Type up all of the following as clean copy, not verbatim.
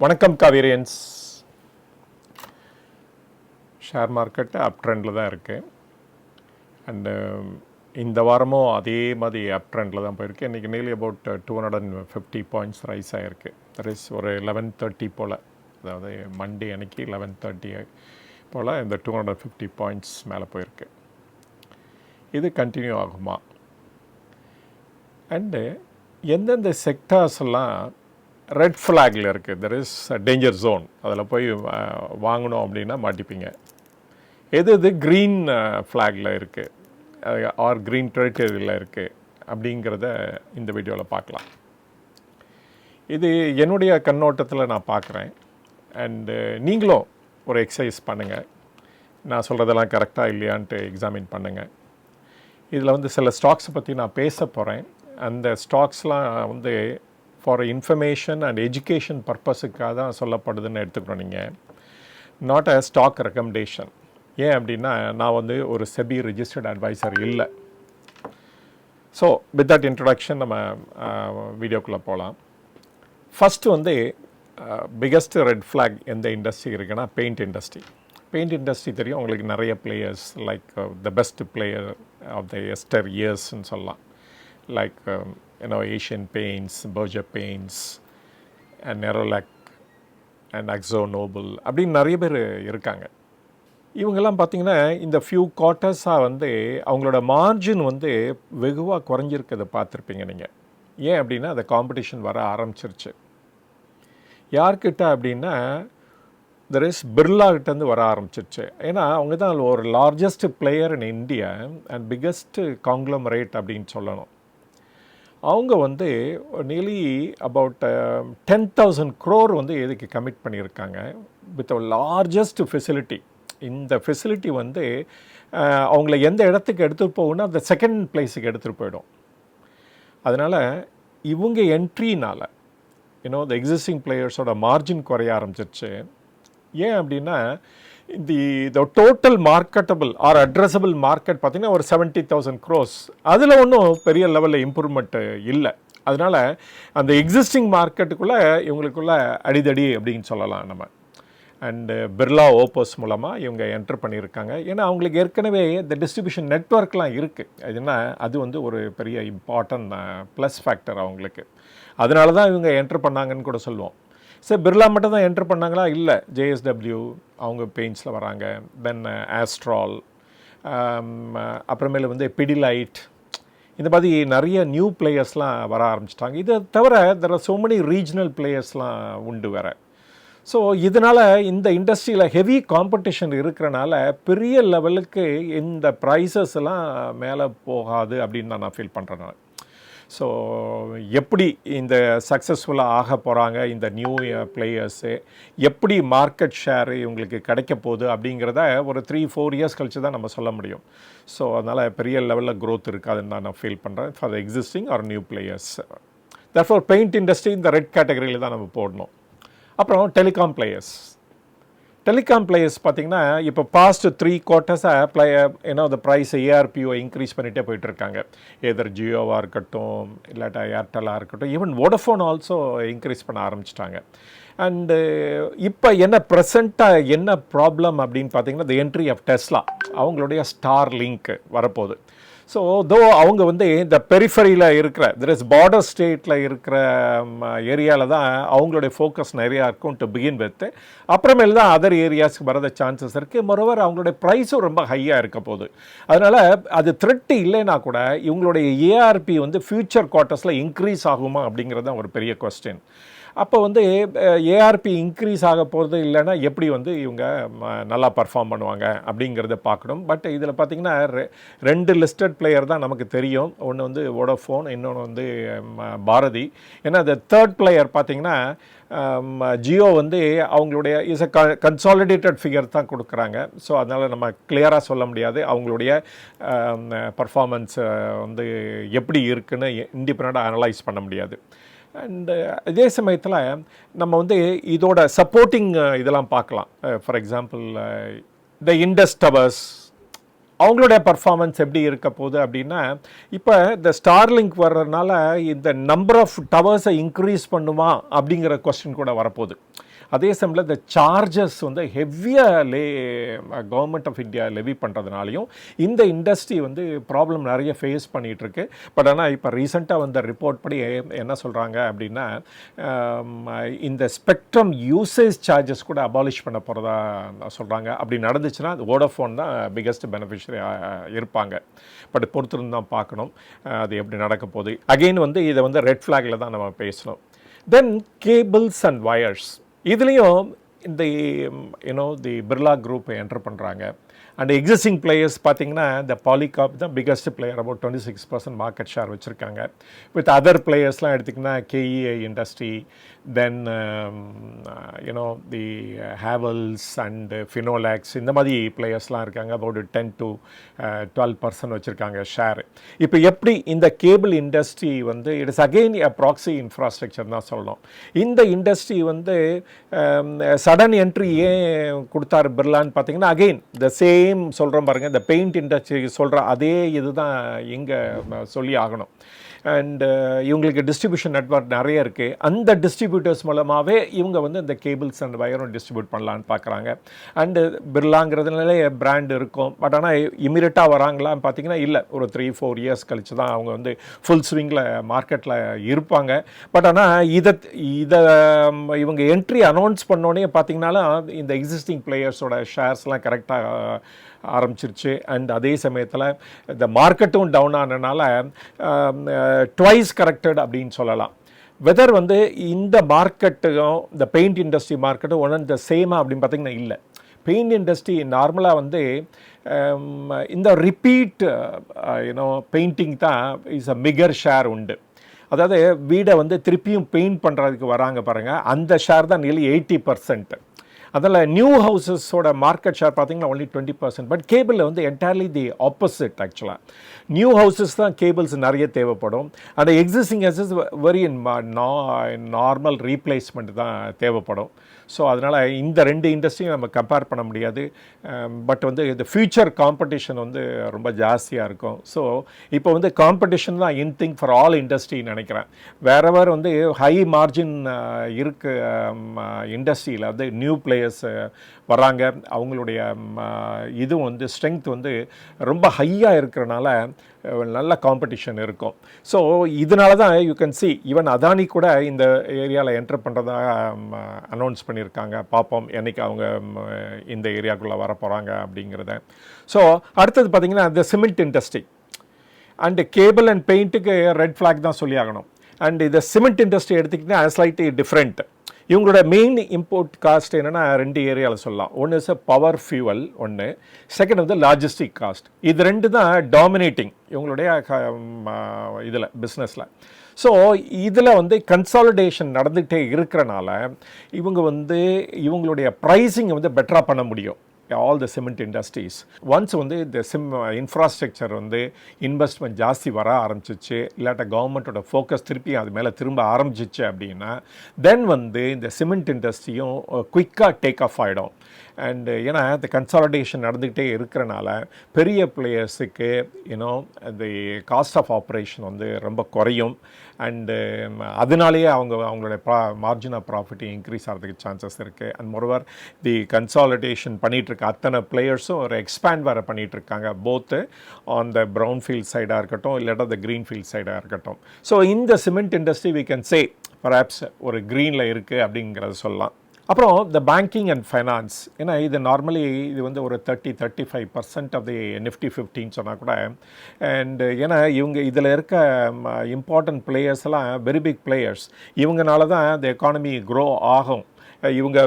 வணக்கம் Kaverians. Share market அப் ட்ரெண்டில் தான் இருக்குது. அண்டு இந்த வாரமும் அதே மாதிரி அப் ட்ரெண்டில் தான் போயிருக்கு. இன்றைக்கி நியர்லி அபவுட் 250 பாயிண்ட்ஸ் ரைஸ் ஆகிருக்கு. தட் இஸ் ஒரு 11:30 போல், அதாவது மண்டே அன்னைக்கு 11:30 போல் இந்த 250 பாயிண்ட்ஸ் மேலே போயிருக்கு. இது கண்டினியூ ஆகுமா? அண்டு எந்தெந்த செக்டார்ஸ்லாம் ரெட் ஃப்ளாகில் இருக்குது, தெர் இஸ் டேஞ்சர் ஜோன், அதில் போய் வாங்கணும் அப்படின்னா மாட்டிப்பீங்க. எது க்ரீன் ஃப்ளாகில் இருக்குது ஆர் க்ரீன் டெரிட்டரியில் இருக்குது அப்படிங்கிறத இந்த வீடியோவில் பார்க்கலாம். இது என்னுடைய கண்ணோட்டத்தில் நான் பார்க்குறேன். அண்டு நீங்களும் ஒரு எக்ஸசைஸ் பண்ணுங்கள். நான் சொல்கிறதெல்லாம் கரெக்டாக இல்லையான்ட்டு எக்ஸாமின் பண்ணுங்கள். இதில் சில ஸ்டாக்ஸை பற்றி நான் பேச போகிறேன். அந்த ஸ்டாக்ஸ்லாம் ஃபார் இன்ஃபர்மேஷன் அண்ட் எஜுகேஷன் பர்பஸுக்காக தான் சொல்லப்படுதுன்னு எடுத்துக்கணும் நீங்கள். Not a stock recommendation. ஏன் அப்படின்னா நான் ஒரு செபி ரிஜிஸ்டர்ட் அட்வைசர் இல்லை. ஸோ வித் தட் இன்ட்ரடக்ஷன் நம்ம வீடியோக்குள்ளே போகலாம். ஃபஸ்ட்டு பிக்கஸ்ட் ரெட் ஃப்ளாக் எந்த இண்டஸ்ட்ரி இருக்குன்னா பெயிண்ட் இண்டஸ்ட்ரி. பெயிண்ட் இண்டஸ்ட்ரி தெரியும் உங்களுக்கு, நிறைய players like the best player of the எஸ்டர் இயர்ஸ்ன்னு சொல்லலாம். Like Asian Paints, Berger Paints, and Nerolac, and Akzo Nobel அப்படின்னு நிறைய பேர் இருக்காங்க. இவங்கெல்லாம் பார்த்திங்கன்னா இந்த ஃபியூ குவார்ட்டர்ஸாக அவங்களோட மார்ஜின் வெகுவாக குறைஞ்சிருக்கிறத பார்த்துருப்பீங்க நீங்கள். ஏன் அப்படின்னா அந்த காம்படிஷன் வர ஆரம்பிச்சிருச்சு. யார்கிட்ட அப்படின்னா தெர் இஸ் பிர்லாகிட்டேருந்து வர ஆரம்பிச்சிருச்சு. ஏன்னா அவங்க தான் ஒரு largest player in India and biggest conglomerate அப்படின்னு சொல்லணும். அவங்க நியர்லி அபவுட் 10,000 crore எதுக்கு கமிட் பண்ணியிருக்காங்க வித் லார்ஜஸ்ட் ஃபெசிலிட்டி. இந்த ஃபெசிலிட்டி அவங்கள எந்த இடத்துக்கு எடுத்துகிட்டு போகணுன்னா அந்த செகண்ட் பிளேஸுக்கு எடுத்துகிட்டு போயிடும். அதனால் இவங்க என்ட்ரினால் த எக்ஸிஸ்டிங் பிளேயர்ஸோட மார்ஜின் குறைய ஆரம்பிச்சிருச்சு. ஏன் அப்படின்னா இந்த total marketable or addressable market பார்த்திங்கன்னா ஒரு 70,000 crores. அதில் ஒன்றும் பெரிய லெவலில் இம்ப்ரூவ்மெண்ட்டு இல்லை. அதனால் அந்த எக்ஸிஸ்டிங் மார்க்கெட்டுக்குள்ளே இவங்களுக்குள்ள அடிதடி அப்படின்னு சொல்லலாம் நம்ம. அண்டு பிர்லா ஓப்போஸ் மூலமாக இவங்க என்டர் பண்ணியிருக்காங்க. ஏன்னா அவங்களுக்கு ஏற்கனவே இந்த டிஸ்ட்ரிபியூஷன் நெட்வொர்க்லாம் இருக்குது. அதுனா அது ஒரு பெரிய இம்பார்ட்டன்ட் ப்ளஸ் ஃபேக்டர் அவங்களுக்கு. அதனால தான் இவங்க என்டர் பண்ணாங்கன்னு கூட சொல்லுவோம். சரி, பிர்லா மட்டும் தான் என்டர் பண்ணாங்களா? இல்லை, ஜேஎஸ்டபிள்யூ அவங்க பெயிண்ட்ஸில் வராங்க. தென் ஆஸ்ட்ரால், அப்புறமேல பிடிலைட், இந்த மாதிரி நிறைய நியூ பிளேயர்ஸ்லாம் வர ஆரம்பிச்சிட்டாங்க. இதை தவிர there are so many regional பிளேயர்ஸ்லாம் உண்டு வேறு. ஸோ இதனால் இந்த இண்டஸ்ட்ரியில் ஹெவி காம்படிஷன் இருக்கிறனால பெரிய லெவலுக்கு இந்த ப்ரைஸஸ்லாம் மேலே போகாது அப்படின்னு நான் ஃபீல் பண்ணுறேன். ஸோ எப்படி இந்த சக்ஸஸ்ஃபுல்லாக ஆக போகிறாங்க இந்த நியூ பிளேயர்ஸு, எப்படி மார்க்கெட் ஷேரு இவங்களுக்கு கிடைக்க போகுது அப்படிங்கிறத ஒரு 3-4 இயர்ஸ் கழித்து தான் நம்ம சொல்ல முடியும். ஸோ அதனால் பெரிய லெவலில் க்ரோத் இருக்காதுன்னு தான் நான் ஃபீல் பண்ணுறேன் for the existing or new players. Therefore paint industry இந்த ரெட் கேட்டகரியில் தான் நம்ம போடணும். அப்புறம் டெலிகாம் பிளேயர்ஸ். டெலிகாம் பிளேயர்ஸ் பார்த்திங்கன்னா இப்போ past 3 குவார்ட்டர்ஸாக the price A R P O increase பண்ணிகிட்டே போயிட்டுருக்காங்க. எதர் ஜியோவாக இருக்கட்டும், இல்லாட்டா ஏர்டெல்லாக இருக்கட்டும், ஈவன் வோடஃபோன் ஆல்சோ இன்க்ரீஸ் பண்ண ஆரம்பிச்சிட்டாங்க. அண்டு இப்போ ப்ரெசண்ட்டாக என்ன ப்ராப்ளம் அப்படின்னு பார்த்தீங்கன்னா த என்ட்ரி ஆஃப் டெஸ்லா, அவங்களுடைய ஸ்டார் லிங்க் வரப்போகுது. ஸோ அவங்க இந்த பெரிஃபரியில் இருக்கிற தெர் இஸ் பார்டர் ஸ்டேட்டில் இருக்கிற ஏரியாவில் தான் அவங்களுடைய ஃபோக்கஸ் நிறையா இருக்கும் டு பிகின் வித். அப்புறமேல் தான் அதர் ஏரியாஸ்க்கு வரத சான்சஸ் இருக்குது. மொரோவர் அவங்களுடைய ப்ரைஸும் ரொம்ப ஹையாக இருக்க போகுது. அதனால் அது த்ரெட்டு இல்லைன்னா கூட இவங்களுடைய ஏஆர்பி ஃபியூச்சர் குவார்ட்டர்ஸில் இன்க்ரீஸ் ஆகுமா அப்படிங்கிறது தான் ஒரு பெரிய கொஸ்டின். அப்போ ஏஆர்பி இன்க்ரீஸ் ஆக போகிறது இல்லைன்னா எப்படி இவங்க நல்லா பர்ஃபார்ம் பண்ணுவாங்க அப்படிங்கிறத பார்க்கணும். பட் இதில் பார்த்திங்கன்னா 2 லிஸ்டட் பிளேயர் தான் நமக்கு தெரியும். ஒன்று வோடஃபோன், இன்னொன்று பாரதி. ஏன்னா அந்த தேர்ட் பிளேயர் பார்த்திங்கன்னா ஜியோ அவங்களுடைய இஸ் அ கன்சாலிடேட்டட் ஃபிகர் தான் கொடுக்குறாங்க. ஸோ அதனால் நம்ம கிளியராக சொல்ல முடியாது அவங்களுடைய பர்ஃபார்மன்ஸ் எப்படி இருக்குன்னு இண்டிபெண்டண்டாக அனலைஸ் பண்ண முடியாது. அண்டு இதே சமயத்தில் நம்ம இதோட சப்போர்ட்டிங் இதெல்லாம் பார்க்கலாம். For example the Indus Towers, அவங்களுடைய பர்ஃபார்மன்ஸ் எப்படி இருக்க போகுது அப்படின்னா, இப்போ இந்த ஸ்டார்லிங்க் வர்றதுனால இந்த நம்பர் ஆஃப் டவர்ஸை இன்க்ரீஸ் பண்ணுமா அப்படிங்கிற கொஸ்டின் கூட வரப்போகுது. அதே சமயத்தில் இந்த சார்ஜஸ் வந்து ஹெவியாக கவர்மெண்ட் ஆஃப் இந்தியா லெவி பண்ணுறதுனாலையும் இந்த இண்டஸ்ட்ரி வந்து ப்ராப்ளம் நிறைய ஃபேஸ் பண்ணிகிட்ருக்கு. பட் ஆனால் இப்போ ரீசெண்டாக வந்த ரிப்போர்ட் படி என்ன சொல்கிறாங்க அப்படின்னா இந்த ஸ்பெக்ட்ரம் யூசேஜ் சார்ஜஸ் கூட அபாலிஷ் பண்ண போகிறதா சொல்கிறாங்க. அப்படி நடந்துச்சுன்னா அது வோடஃபோன் தான் பிகெஸ்ட் பெனிஃபிஷரி இருப்பாங்க. பட் பொறுத்திருந்து தான் பார்க்கணும் அது எப்படி நடக்க போகுது. அகெயின் வந்து இதை வந்து ரெட் ஃப்ளாகில் தான் நம்ம பேசணும். தென் கேபிள்ஸ் அண்ட் வயர்ஸ், இதுலேயும் இந்த தி பிர்லா குரூப் என்டர் பண்ணுறாங்க. அண்ட் எக்ஸிஸ்டிங் பிளேயர்ஸ் பார்த்தீங்கன்னா இந்த பாலிகாப் தான் biggest player, about 26% market share வச்சுருக்காங்க. வித் அதர் பிளேயர்ஸ்லாம் எடுத்திங்கன்னா KEI industry, then the Havells and Finolex, இந்த மாதிரி பிளேயர்ஸ்லாம் இருக்காங்க. அபவுட் 10 to 12% வச்சுருக்காங்க ஷேர். இப்போ எப்படி இந்த கேபிள் இண்டஸ்ட்ரி வந்து it is again a proxy infrastructure தான் சொல்லணும். இந்த இண்டஸ்ட்ரி வந்து சடன் என்ட்ரி ஏன் கொடுத்தாரு பிர்லான்னு பார்த்தீங்கன்னா அகெயின் த சேம் சொல்கிறோம் பாருங்கள், இந்த பெயிண்ட் இண்டஸ்ட்ரி சொல்கிற அதே இது தான் இங்கே சொல்லி ஆகணும். அண்டு இவங்களுக்கு டிஸ்ட்ரிபியூஷன் நெட்வொர்க் நிறைய இருக்குது. அந்த டிஸ்ட்ரிபியூட்டர்ஸ் மூலமாகவே இவங்க வந்து இந்த கேபிள்ஸ் அண்ட் வயரும் டிஸ்ட்ரிபியூட் பண்ணலான்னு பார்க்குறாங்க. அண்டு பிர்லாங்கிறதுனாலே பிராண்ட் இருக்கும். பட் ஆனால் இமீடியட்டாக வராங்களான்னு பார்த்தீங்கன்னா இல்லை, ஒரு 3-4 இயர்ஸ் கழிச்சு தான் அவங்க வந்து ஃபுல் ஸ்விங்கில் மார்க்கெட்டில் இருப்பாங்க. பட் ஆனால் இதை இவங்க என்ட்ரி அனௌன்ஸ் பண்ணோன்னே பார்த்தீங்கன்னாலும் இந்த எக்ஸிஸ்டிங் பிளேயர்ஸோட ஷேர்ஸ்லாம் கரெக்டாக ஆரம்பிச்சிருச்சு. அண்ட் அதே சமயத்தில் இந்த மார்க்கெட்டும் டவுன் ஆனதுனால ட்வைஸ் கரெக்டட் அப்படின்னு சொல்லலாம். வெதர் வந்து இந்த மார்க்கெட்டும் இந்த பெயிண்ட் இண்டஸ்ட்ரி மார்க்கெட்டும் ஒன் அண்ட் த சேமா அப்படின்னு பார்த்தீங்கன்னா இல்லை. பெயிண்ட் இண்டஸ்ட்ரி நார்மலாக வந்து இந்த ரிப்பீட் பெயிண்டிங் தான் இஸ் அ மிகர் ஷேர் உண்டு. அதாவது வீடை வந்து திருப்பியும் பெயிண்ட் பண்ணுறதுக்கு வராங்க பாருங்கள், அந்த ஷேர் தான் நியர்லி 80%. அதில் நியூ ஹவுசஸோட மார்க்கெட் ஷேர் பார்த்தீங்கன்னா ஒன்லி 20%. பட் கேபிளில் வந்து என்டையர்லி தி ஆப்போசிட். ஆக்சுவலாக நியூ ஹவுசஸ் தான் கேபிள்ஸ் நிறைய தேவைப்படும். அந்த existing houses very normal replacement தான் தேவைப்படும். ஸோ அதனால் இந்த ரெண்டு இண்டஸ்ட்ரியும் நம்ம கம்பேர் பண்ண முடியாது. பட் வந்து இந்த ஃப்யூச்சர் காம்படிஷன் வந்து ரொம்ப ஜாஸ்தியாக இருக்கும். ஸோ இப்போ வந்து காம்படிஷன் தான் இன் திங் ஃபார் ஆல் இண்டஸ்ட்ரின்னு நினைக்கிறேன். வேறவர் வந்து ஹை மார்ஜின் இருக்கு இண்டஸ்ட்ரியில் வந்து நியூ பிளேயர்ஸ் வராங்க. அவங்களுடைய இதுவும் வந்து ஸ்ட்ரென்த் வந்து ரொம்ப ஹையாக இருக்கிறனால நல்ல காம்படிஷன் இருக்கும். ஸோ இதனால தான் you can see even Adani கூட இந்த ஏரியாவில் என்டர் பண்ணுறதாக அனௌன்ஸ் பண்ணியிருக்காங்க. பார்ப்போம் என்னைக்கு அவங்க இந்த ஏரியாக்குள்ளே வர போகிறாங்க அப்படிங்கிறத. ஸோ அடுத்தது பார்த்திங்கன்னா இந்த cement industry and cable and பெயிண்ட்டுக்கு ரெட் ஃப்ளாக் தான் சொல்லி ஆகணும். அண்ட் இந்த சிமெண்ட் இண்டஸ்ட்ரி எடுத்துக்கிட்டிங்கன்னா ஸ்லைட்லி டிஃப்ரெண்ட். இவங்களோட மெயின் இம்போர்ட் காஸ்ட் என்னென்னா 2 ஏரியாவில் சொல்லலாம். ஒன்று இஸ் பவர் ஃபியூவல், ஒன்று செகண்ட் வந்து லாஜிஸ்டிக் காஸ்ட். இது 2 தான் டாமினேட்டிங் இவங்களுடைய இதில் பிஸ்னஸில். ஸோ இதில் வந்து கன்சாலிடேஷன் நடந்துகிட்டே இருக்கிறனால இவங்க வந்து இவங்களுடைய ப்ரைஸிங்கை வந்து பெட்டராக பண்ண முடியும். All the cement industries once வந்து இந்த இன்ஃப்ராஸ்ட்ரக்சர் வந்து இன்வெஸ்ட்மெண்ட் ஜாஸ்தி வர ஆரம்பிச்சிச்சு, இல்லாட்ட கவர்மெண்ட்டோட ஃபோக்கஸ் திருப்பி அது மேலே திரும்ப ஆரம்பிச்சிச்சு அப்படின்னா தென் வந்து இந்த சிமெண்ட் இண்டஸ்ட்ரியும் குயிக்காக டேக் ஆஃப் ஆகிடும். அண்டு ஏன்னா இந்த கன்சாலிடேஷன் நடந்துக்கிட்டே இருக்கிறனால பெரிய பிளேயர்ஸுக்கு இந்த காஸ்ட் ஆஃப் ஆப்ரேஷன் வந்து ரொம்ப குறையும். அண்டு அதனாலேயே அவங்களுடைய மார்ஜின் ஆஃப் ப்ராஃபிட் இன்க்ரீஸ் ஆகிறதுக்கு சான்சஸ் இருக்குது. அண்ட் மோரோவர் தி கன்சாலிடேஷன் பண்ணிகிட்ருக்க அத்தனை பிளேயர்ஸும் ஒரு எக்ஸ்பேண்ட் வேறு பண்ணிகிட்ருக்காங்க, போத்து ஆன் த ப்ரௌன் ஃபீல்ட் சைடாக இருக்கட்டும் இல்லாட்டா த க்ரீன் ஃபீல்ட் சைடாக இருக்கட்டும். ஸோ இந்த cement industry we can say perhaps ஒரு க்ரீனில் இருக்குது அப்படிங்கிறத சொல்லலாம். அப்புறம் இந்த பேங்கிங் அண்ட் ஃபைனான்ஸ், ஏன்னா இது நார்மலி இது வந்து ஒரு 30-35% ஆஃப் தி நிஃப்டி 50 சொன்னால் கூட. அண்டு ஏன்னா இவங்க இதில் இருக்க இம்பார்ட்டன்ட் பிளேயர்ஸ் எல்லாம் வெரி பிக் பிளேயர்ஸ். இவங்கனால தான் இந்த எக்கானமி க்ரோ ஆகும். இவங்க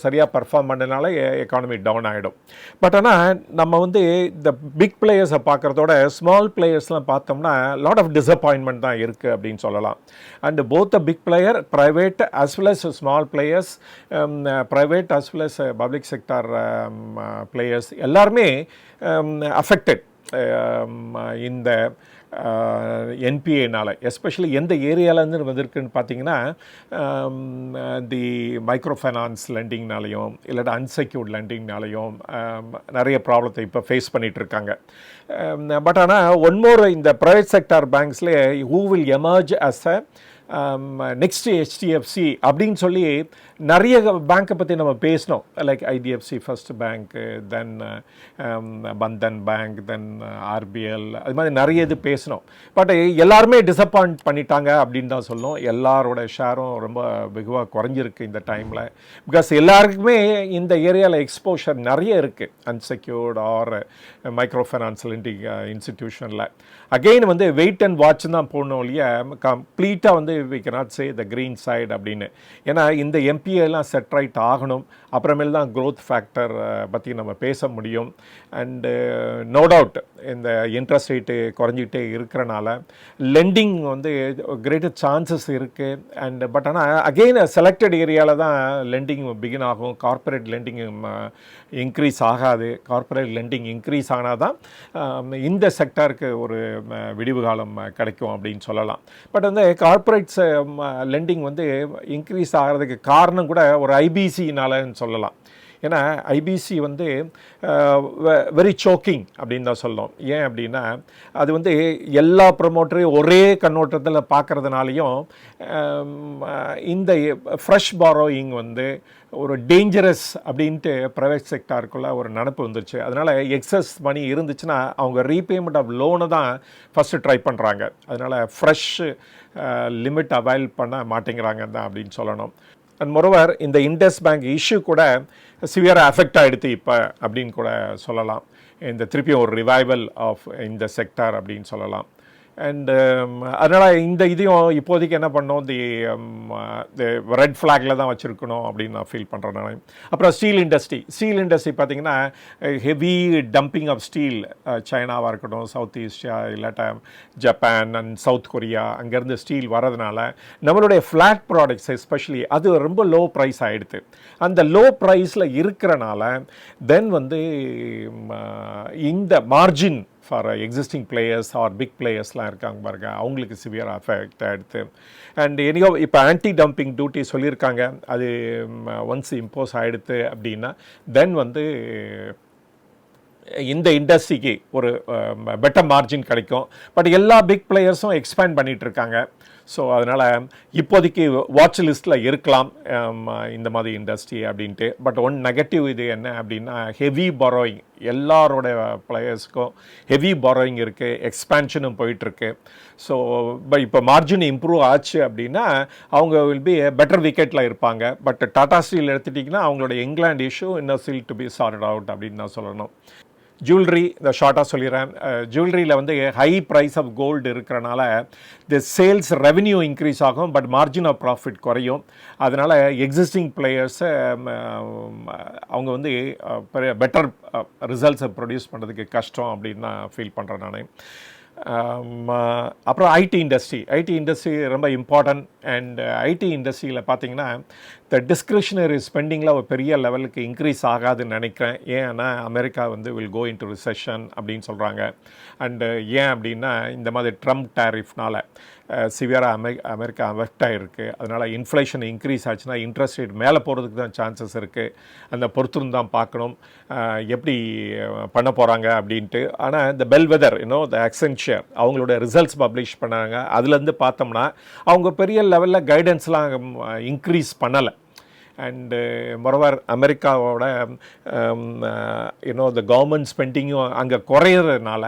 சரியாக பர்ஃபார்ம் பண்ணனால எக்கானமி டவுன் ஆகிடும். பட் ஆனால் நம்ம வந்து இந்த பிக் பிளேயர்ஸை பார்க்குறதோட ஸ்மால் பிளேயர்ஸ்லாம் பார்த்தோம்னா லாட் ஆஃப் டிசப்பாயின்மெண்ட் தான் இருக்குது அப்படின்னு சொல்லலாம். And both the big player private as well as small players, private as well as public sector players எல்லாருமே அஃபெக்டட் இந்த என்பிஏனால். எஸ்பெஷலி எந்த ஏரியாவிலேருந்து வந்திருக்குன்னு பார்த்தீங்கன்னா தி மைக்ரோ ஃபைனான்ஸ் லெண்டிங்னாலையும் இல்லாட்டா அன்செக்யூர்ட் லெண்டிங்னாலையும் நிறைய ப்ராப்ளத்தை இப்போ ஃபேஸ் பண்ணிகிட்ருக்காங்க. பட் ஆனால் ஒன் மோர் இந்த ப்ரைவேட் செக்டார் பேங்க்ஸ்லேயே who will emerge as a next HDFC அப்படின்னு சொல்லி நிறைய பேங்க்கை பற்றி நம்ம பேசினோம். Like IDFC first bank, then Bandhan bank, then RBL, அது மாதிரி நிறைய இது பேசினோம். பட் எல்லாருமே டிசப்பாயிண்ட் பண்ணிட்டாங்க அப்படின்னு தான் சொல்லணும். எல்லாரோட ஷேரும் ரொம்ப வெகுவாக குறைஞ்சிருக்கு இந்த டைமில். பிகாஸ் எல்லாருக்குமே இந்த ஏரியாவில் எக்ஸ்போஷர் நிறைய இருக்குது unsecured or micro finance lending இன்ஸ்டிடியூஷனில். அகெயின் வந்து வெயிட் அண்ட் வாட்ச் தான் போடணும் இல்லையா, கம்ப்ளீட்டாக வந்து we cannot say the green side அப்படின்னு. ஏன்னா இந்த எம்பிஏலாம் செட் ரைட் ஆகணும், அப்புறமேல் தான் க்ரோத் ஃபேக்டர் பற்றி நம்ம பேச முடியும். அண்டு நோ டவுட் இந்த இன்ட்ரெஸ்ட் ரேட்டு குறைஞ்சிக்கிட்டே இருக்கிறனால லெண்டிங் வந்து கிரேட்டர் சான்சஸ் இருக்குது. அண்ட் பட் ஆனால் அகெயின் செலக்டட் ஏரியாவில் தான் லெண்டிங் பிகின் ஆகும். கார்ப்பரேட் லெண்டிங் இன்க்ரீஸ் ஆகாது. கார்ப்பரேட் லெண்டிங் இன்க்ரீஸ் ஆனால் தான் இந்த செக்டாருக்கு ஒரு விடிவு காலம் கிடைக்கும் அப்படின்னு சொல்லலாம். பட் வந்து கார்ப்பரேட்ஸ் லெண்டிங் வந்து இன்க்ரீஸ் ஆகிறதுக்கு காரணம் கூட ஒரு ஐபிசினாலன்னு சொல்லலாம். ஏன்னா ஐபிசி வந்து வெரி சோக்கிங் அப்படின்னு தான் சொல்லணும். ஏன் அப்படின்னா அது வந்து எல்லா ப்ரமோட்டரையும் ஒரே கண்ணோட்டத்தில் பார்க்குறதுனாலையும் இந்த ஃப்ரெஷ் பாரோயிங் வந்து ஒரு டேஞ்சரஸ் அப்படின்ட்டு ப்ரைவேட் செக்டாருக்குள்ளே ஒரு நினப்பு வந்துருச்சு. அதனால் எக்ஸஸ் மணி இருந்துச்சுன்னா அவங்க ரீபேமெண்ட் ஆஃப் லோனை தான் ஃபஸ்ட்டு ட்ரை பண்ணுறாங்க. அதனால் ஃப்ரெஷ் லிமிட் அவைல் பண்ண மாட்டேங்கிறாங்க தான் அப்படின்னு சொல்லணும். அண்ட் மொரோவர் இந்த இண்டஸ் பேங்க் இஷ்யூ கூட சிவியராக அஃபெக்ட் ஆகிடுது இப்போ அப்படின்னு கூட சொல்லலாம். இந்த திருப்பியும் ஒரு ரிவைவல் ஆஃப் இந்த செக்டார் அப்படின்னு சொல்லலாம். அண்டு அதனால் இந்த இதையும் இப்போதைக்கு என்ன பண்ணோம், தி ரெட் ஃப்ளாகில் தான் வச்சுருக்கணும் அப்படின்னு நான் ஃபீல் பண்ணுறேன் நான். அப்புறம் ஸ்டீல் இண்டஸ்ட்ரி பார்த்திங்கன்னா ஹெவி டம்பிங் ஆஃப் ஸ்டீல், சைனாவாக இருக்கட்டும், சவுத் ஏஷியா இல்லாட்டா ஜப்பான் அண்ட் சவுத் கொரியா, அங்கேருந்து ஸ்டீல் வரதுனால நம்மளுடைய ஃப்ளாட் ப்ராடக்ட்ஸ் எஸ்பெஷலி அது ரொம்ப லோ ப்ரைஸ் ஆகிடுது. அந்த லோ ப்ரைஸில் இருக்கிறனால தென் வந்து இந்த margin for existing players or big பிளேயர்ஸ்லாம் இருக்காங்க பாருங்க, அவங்களுக்கு சிவியர் அஃபெக்ட் ஆகிடுது. அண்ட் எனியோ இப்போ ஆன்டி டம்பிங் டியூட்டி சொல்லியிருக்காங்க, அது ஒன்ஸ் இம்போஸ் ஆகிடுது அப்படின்னா தென் வந்து இந்த இண்டஸ்ட்ரிக்கு ஒரு பெட்டர் மார்ஜின் கிடைக்கும். பட் எல்லா பிக் பிளேயர்ஸும் எக்ஸ்பேண்ட் பண்ணிகிட்டு இருக்காங்க. ஸோ அதனால் இப்போதைக்கு வாட்ச் லிஸ்ட்டில் இருக்கலாம் இந்த மாதிரி இண்டஸ்ட்ரி அப்படின்ட்டு. பட் ஒன் நெகட்டிவ் இது என்ன அப்படின்னா ஹெவி பாரோயிங், எல்லாரோட பிளேயர்ஸ்க்கும் ஹெவி பாரோயிங் இருக்குது, எக்ஸ்பேன்ஷனும் போயிட்டுருக்கு. ஸோ இப்போ மார்ஜின் இம்ப்ரூவ் ஆச்சு அப்படின்னா அவங்க வில் பி பெட்டர் விக்கெட்டில் இருப்பாங்க. பட் டாடா ஸ்டீல் எடுத்துட்டிங்கன்னா அவங்களோட இங்கிலாந்து இஷ்யூ இன்னும் still to be sorted out அப்படின்னு நான் சொல்லணும். ஜுவல்லரி இந்த ஷார்ட்டாக சொல்லிடுறேன். ஜுவல்லரியில் வந்து ஹை ப்ரைஸ் ஆஃப் கோல்டு இருக்கிறனால தி சேல்ஸ் ரெவென்யூ இன்க்ரீஸ் ஆகும், பட் மார்ஜின் ஆஃப் ப்ராஃபிட் குறையும். அதனால் எக்ஸிஸ்டிங் பிளேயர்ஸை அவங்க வந்து பெட்டர் ரிசல்ட்ஸை ப்ரொடியூஸ் பண்ணுறதுக்கு கஷ்டம் அப்படின்னு நான் ஃபீல் பண்ணுறேன் நான். அப்புறம் ஐடி இண்டஸ்ட்ரி ரொம்ப இம்பார்ட்டன்ட். அண்ட் ஐடி இண்டஸ்ட்ரியில் பார்த்தீங்கன்னா இந்த டிஸ்கிரிஷனரி ஸ்பெண்டிங்கில் ஒரு பெரிய லெவலுக்கு இன்க்ரீஸ் ஆகாதுன்னு நினைக்கிறேன். ஏன்னா அமெரிக்கா வந்து வில் கோ இன்டு ரிசெஷன் அப்படின்னு சொல்கிறாங்க. அண்டு ஏன் அப்படின்னா இந்த மாதிரி ட்ரம்ப் டேரிஃப்னால் சிவியராக அமெரிக்கா அஃபெக்ட் ஆகிருக்கு. அதனால் இன்ஃப்ளேஷன் இன்க்ரீஸ் ஆச்சுன்னா இன்ட்ரெஸ்ட் ரேட் மேலே போகிறதுக்கு தான் சான்சஸ் இருக்குது. அந்த பொறுத்துன்னு தான் பார்க்கணும் எப்படி பண்ண போகிறாங்க அப்படின்ட்டு. ஆனால் இந்த பெல்வெதர் த அக்சென்ஷியர் அவங்களோட ரிசல்ட்ஸ் பப்ளிஷ் பண்ணாங்க. அதுலேருந்து பார்த்தோம்னா அவங்க பெரிய லெவலில் கைடன்ஸ்லாம் இன்க்ரீஸ் பண்ணலை. அண்டு மொரோவர் அமெரிக்காவோட த கவர்மெண்ட் ஸ்பெண்டிங்கும் அங்கே குறையிறதுனால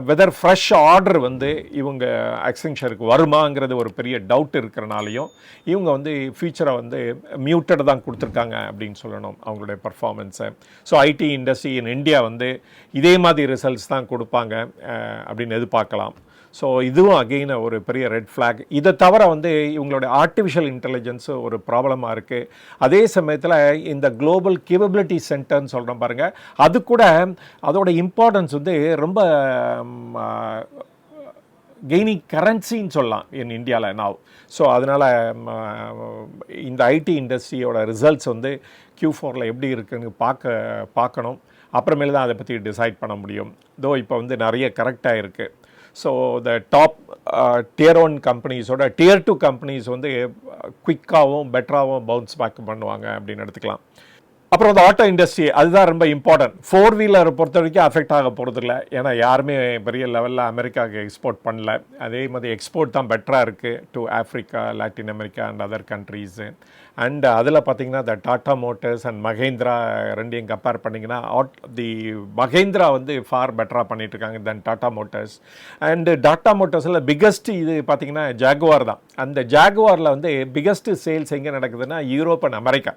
வெதர் ஃப்ரெஷ் ஆர்டர் வந்து இவங்க அக்சென்ஷருக்கு வருமாங்கிறது ஒரு பெரிய டவுட் இருக்கிறனாலையும் இவங்க வந்து ஃபியூச்சரை வந்து மியூட்டட் தான் கொடுத்துருக்காங்க அப்படின்னு சொல்லணும் அவங்களுடைய பர்ஃபார்மன்ஸை. So IT industry in India வந்து இதே மாதிரி ரிசல்ட்ஸ் தான் கொடுப்பாங்க அப்படின்னு எதிர்பார்க்கலாம். ஸோ இதுவும் அகெயின் ஒரு பெரிய ரெட் ஃப்ளாக். இதை தவிர வந்து இவங்களோட ஆர்டிஃபிஷியல் இன்டெலிஜென்ஸு ஒரு ப்ராப்ளமாக இருக்குது. அதே சமயத்தில் இந்த குளோபல் கேப்பபிலிட்டி சென்டர்னு சொல்கிறோம் பாருங்கள், அது கூட அதோட இம்பார்ட்டன்ஸ் வந்து ரொம்ப கெய்னிங் கரன்சின்னு சொல்லலாம் இன் இந்தியாவில் நாவ். ஸோ அதனால் இந்த ஐடி இண்டஸ்ட்ரியோட ரிசல்ட்ஸ் வந்து Q4 எப்படி இருக்குன்னு பார்க்கணும். அப்புறமேல தான் அதை பற்றி டிசைட் பண்ண முடியும். தோ இப்போ வந்து நிறைய கரெக்டாக இருக்குது. So the top tier 1 கம்பெனிஸோட tier 2 companies வந்து குயிக்காகவும் பெட்டராகவும் பவுன்ஸ் பேக் பண்ணுவாங்க அப்படின்னு எடுத்துக்கலாம். அப்புறம் அந்த ஆட்டோ இண்டஸ்ட்ரி அதுதான் ரொம்ப இம்பார்ட்டன்ட். 4-வீலர் பொறுத்த வரைக்கும் அஃபெக்ட் ஆக போகிறதில்ல, ஏன்னா யாருமே பெரிய லெவலில் அமெரிக்காவுக்கு எக்ஸ்போர்ட் பண்ணல. அதே மாதிரி எக்ஸ்போர்ட் தான் பெட்டராக இருக்குது to Africa, Latin America and other countries. And அதில் பார்த்தீங்கன்னா இந்த டாட்டா மோட்டர்ஸ் அண்ட் மஹேந்திரா ரெண்டையும் கம்பேர் பண்ணிங்கன்னா தி மஹேந்திரா வந்து ஃபார் பெட்டராக பண்ணிகிட்ருக்காங்க then Tata motors. And Tata மோட்டர்ஸில் பிக்கஸ்ட் இது பார்த்தீங்கன்னா ஜாகுவார் தான். அந்த ஜாகுவாரில் வந்து பிக்கஸ்ட் சேல்ஸ் எங்கே நடக்குதுன்னா Europe and America.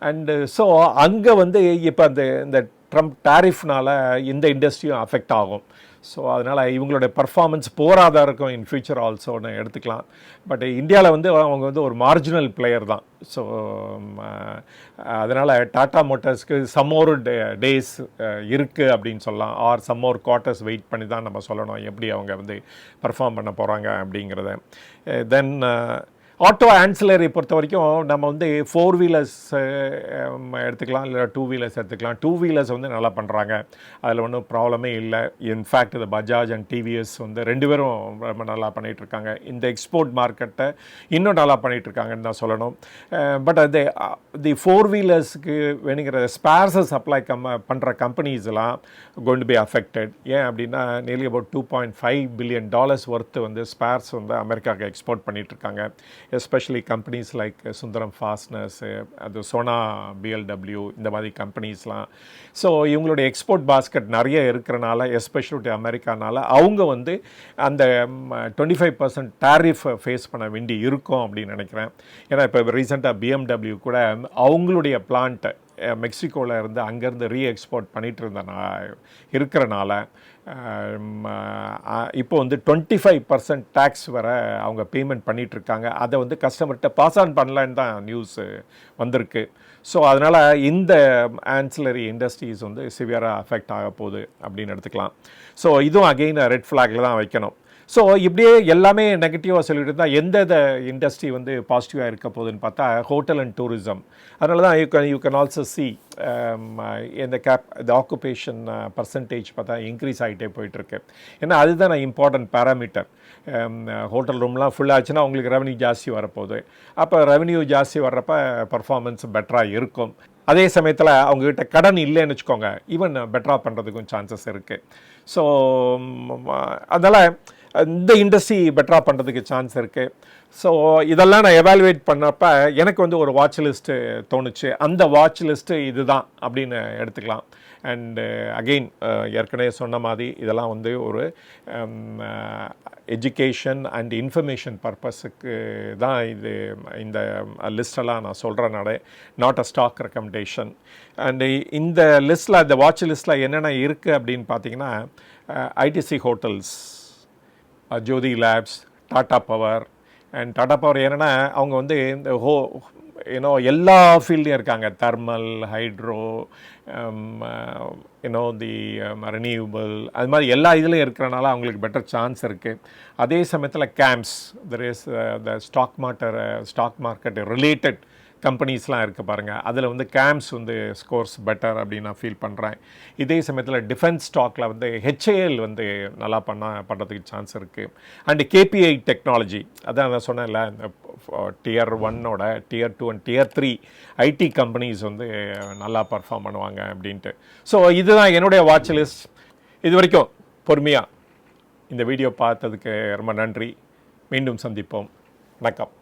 And so அங்கே வந்து இப்போ இந்த ட்ரம்ப் டேரிஃப்னால் இந்த இண்டஸ்ட்ரியும் அஃபெக்ட் ஆகும். ஸோ அதனால் இவங்களுடைய பர்ஃபார்மன்ஸ் போராதான் இருக்கும் இன் ஃபியூச்சர் ஆல்சோன்னு எடுத்துக்கலாம். பட் இந்தியாவில் வந்து அவங்க வந்து ஒரு மார்ஜினல் பிளேயர் தான். ஸோ அதனால் டாட்டா மோட்டர்ஸ்க்கு சம் மோர் டேஸ் இருக்குது அப்படின்னு சொல்லலாம், or some more quarters wait பண்ணி தான் நம்ம சொல்லணும் எப்படி அவங்க வந்து பர்ஃபார்ம் பண்ண போகிறாங்க அப்படிங்கிறத. தென் ஆட்டோ ஆன்சிலரி பொறுத்த வரைக்கும் நம்ம வந்து 4-வீலர்ஸ் எடுத்துக்கலாம், இல்லை 2-வீலர்ஸ் எடுத்துக்கலாம். 2-வீலர்ஸ் வந்து நல்லா பண்ணுறாங்க, அதில் ஒன்றும் ப்ராப்ளமே இல்லை. இன்ஃபேக்ட் இந்த பஜாஜ் அண்ட் டிவிஎஸ் வந்து 2 பேரும் ரொம்ப நல்லா பண்ணிகிட்ருக்காங்க. இந்த எக்ஸ்போர்ட் மார்க்கெட்டை இன்னும் நல்லா பண்ணிகிட்ருக்காங்கன்னு தான் சொல்லணும். பட் அது தி 4-வீலர்ஸுக்கு வேணுங்கிற ஸ்பேர்ஸை சப்ளை பண்ணுற கம்பெனிஸ்லாம் கோயிங் டு பி அஃபெக்டட். ஏன் அப்படின்னா நியர்லி அபவுட் $2.5 பில்லியன் ஒர்த்து வந்து ஸ்பேர்ஸ் வந்து அமெரிக்காவுக்கு எக்ஸ்போர்ட் பண்ணிகிட்ருக்காங்க. எஸ்பெஷலி கம்பெனிஸ் லைக் சுந்தரம் ஃபாஸ்ட்னர்ஸு, அது சோனா, பிஎல்டபிள்யூ, இந்த மாதிரி கம்பெனிஸ்லாம். ஸோ இவங்களுடைய எக்ஸ்போர்ட் பாஸ்கெட் நிறைய இருக்கிறனால, எஸ்பெஷலி அமெரிக்கானால அவங்க வந்து அந்த 25% டேரிஃப் ஃபேஸ் பண்ண வேண்டி இருக்கும் அப்படின்னு நினைக்கிறேன். ஏன்னா இப்போ ரீசெண்டாக பிஎம்டபிள்யூ கூட அவங்களுடைய பிளான்ட்டை மெக்சிகோவில் இருந்து அங்கேருந்து எக்ஸ்போர்ட் பண்ணிகிட்டு இருக்கிறனால இப்போ வந்து 25% டேக்ஸ் வர அவங்க பேமெண்ட் பண்ணிகிட்ருக்காங்க. அதை வந்து கஸ்டமர்கிட்ட பாஸ் ஆன் பண்ணலான்னு தான் நியூஸ் வந்திருக்கு. ஸோ அதனால் இந்த ஆன்சிலரி இண்டஸ்ட்ரீஸ் வந்து சிவியராக அஃபெக்ட் ஆக போகுது அப்படின்னு எடுத்துக்கலாம். ஸோ இதுவும் அகெயின் ரெட் ஃப்ளாகில் தான் வைக்கணும். ஸோ இப்படியே எல்லாமே நெகட்டிவாக சொல்லிட்டு இருந்தால் எந்த இண்டஸ்ட்ரி வந்து பாசிட்டிவாக இருக்க போகுதுன்னு பார்த்தா ஹோட்டல் அண்ட் டூரிசம். அதனால தான் யூ கேன் ஆல்சோ சி இந்த ஆக்குபேஷன் பர்சன்டேஜ் பார்த்தா இன்க்ரீஸ் ஆகிட்டே போயிட்டுருக்கு. ஏன்னா அதுதான் இம்பார்ட்டன்ட் பேராமீட்டர். ஹோட்டல் ரூம்லாம் ஃபுல்லாச்சுன்னா உங்களுக்கு ரெவன்யூ ஜாஸ்தி வரப்போகுது. அப்போ ரெவன்யூ ஜாஸ்தி வர்றப்ப பர்ஃபார்மன்ஸ் பெட்டராக இருக்கும். அதே சமயத்தில் அவங்கக்கிட்ட கடன் இல்லைன்னு வச்சுக்கோங்க, ஈவன் பெட்டராக பண்ணுறதுக்கும் சான்சஸ் இருக்குது. ஸோ அதனால் இந்த இண்டஸ்ட்ரி பெட்டராக பண்ணுறதுக்கு சான்ஸ் இருக்குது. ஸோ இதெல்லாம் நான் எவாலுவேட் பண்ணப்போ எனக்கு வந்து ஒரு வாட்ச் லிஸ்ட்டு தோணுச்சு. அந்த வாட்ச் லிஸ்ட்டு இது தான் அப்படின்னு எடுத்துக்கலாம். அண்டு அகெயின் ஏற்கனவே சொன்ன மாதிரி இதெல்லாம் வந்து ஒரு எஜுகேஷன் அண்ட் இன்ஃபர்மேஷன் பர்பஸுக்கு தான் இந்த லிஸ்டெல்லாம் நான் சொல்கிறேன், not a stock recommendation. And இந்த லிஸ்ட்டில், இந்த வாட்ச் லிஸ்ட்டில் என்னென்ன இருக்குது அப்படின்னு பார்த்தீங்கன்னா ITC Hotels, Jyothy Labs, Tata Power. And Tata Power என்னென்னா அவங்க வந்து இந்த எல்லா ஃபீல்டையும் இருக்காங்க, தெர்மல், ஹைட்ரோ, தி ரினியூவபிள், அது மாதிரி எல்லா இதுலேயும் இருக்கிறனால அவங்களுக்கு பெட்டர் சான்ஸ் இருக்குது. அதே சமயத்தில் games, there is the stock market related கம்பெனிஸ்லாம் இருக்குது பாருங்கள், அதில் வந்து கேம்ஸ் வந்து ஸ்கோர்ஸ் பெட்டர் அப்படின்னு நான் ஃபீல் பண்ணுறேன். இதே சமயத்தில் டிஃபென்ஸ் ஸ்டாக்கில் வந்து ஹெச்ஏஎல் வந்து நல்லா பண்ணுறதுக்கு சான்ஸ் இருக்குது. அண்டு கேபிஐ டெக்னாலஜி, அதான் நான் சொன்னேன்ல, இந்த Tier 1 Tier 2 and Tier 3 IT companies வந்து நல்லா பர்ஃபார்ம் பண்ணுவாங்க அப்படின்ட்டு. ஸோ இதுதான் என்னுடைய வாட்ச் லிஸ்ட். இது வரைக்கும் பொறுமையாக இந்த வீடியோ பார்த்ததுக்கு ரொம்ப நன்றி. மீண்டும் சந்திப்போம். வணக்கம்.